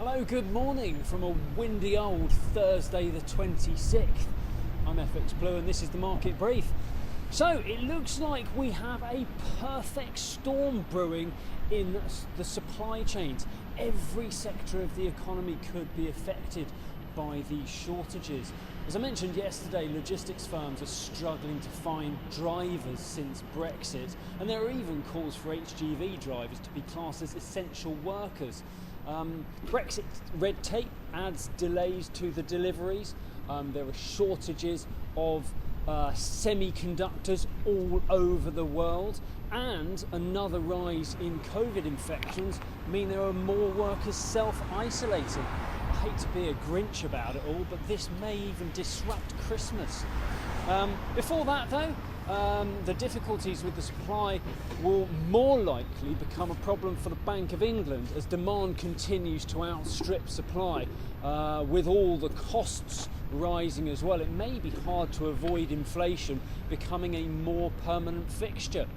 Hello, good morning from a windy old Thursday the 26th. I'm FX Blue and this is the market brief. So it looks like we have a perfect storm brewing in the supply chains. Every sector of the economy could be affected by these shortages. As I mentioned yesterday, logistics firms are struggling to find drivers since Brexit, and there are even calls for HGV drivers to be classed as essential workers. Brexit red tape adds delays to the deliveries. There are shortages of semiconductors all over the world, and another rise in COVID infections mean there are more workers self-isolating. I hate to be a Grinch about it all, but this may even disrupt Christmas. Before that though, the difficulties with the supply will more likely become a problem for the Bank of England as demand continues to outstrip supply. With all the costs rising as well, it may be hard to avoid inflation becoming a more permanent fixture.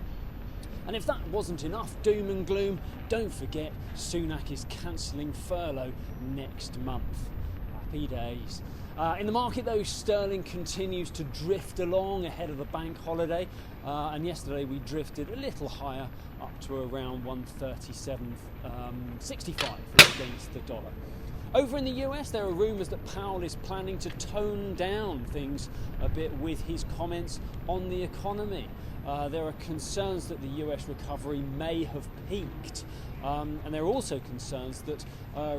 And if that wasn't enough doom and gloom, don't forget Sunak is cancelling furlough next month. Happy days. In the market though, sterling continues to drift along ahead of the bank holiday, and yesterday we drifted a little higher up to around 137.65 against the dollar. Over in the US, there are rumours that Powell is planning to tone down things a bit with his comments on the economy. There are concerns that the US recovery may have peaked, and there are also concerns that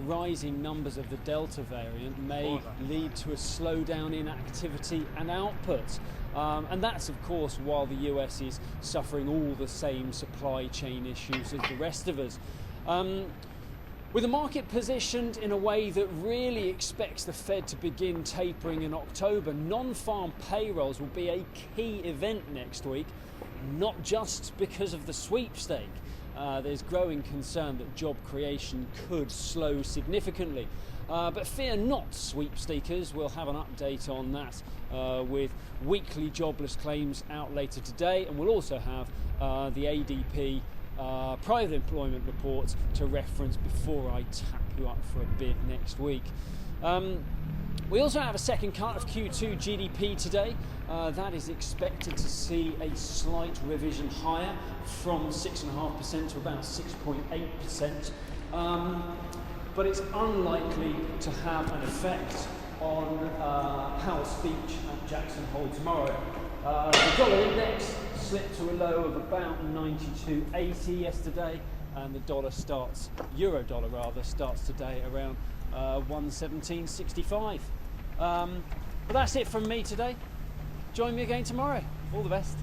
rising numbers of the Delta variant may lead to a slowdown in activity and output. And that's of course while the US is suffering all the same supply chain issues as the rest of us. With the market positioned in a way that really expects the Fed to begin tapering in October, non-farm payrolls will be a key event next week, not just because of the sweepstake. There's growing concern that job creation could slow significantly. But fear not, sweepstakers. We'll have an update on that with weekly jobless claims out later today, and we'll also have the ADP private employment reports to reference before I tap you up for a bid next week. We also have a second cut of Q2 GDP today. That is expected to see a slight revision higher from 6.5% to about 6.8%. But it's unlikely to have an effect on Powell's speech at Jackson Hole tomorrow. The dollar index slipped to a low of about 92.80 yesterday, and the euro dollar rather, starts today around 117.65. But that's it from me today. Join me again tomorrow. All the best.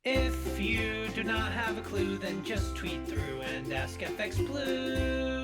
If you do not have a clue, then just tweet through and ask FX Blue.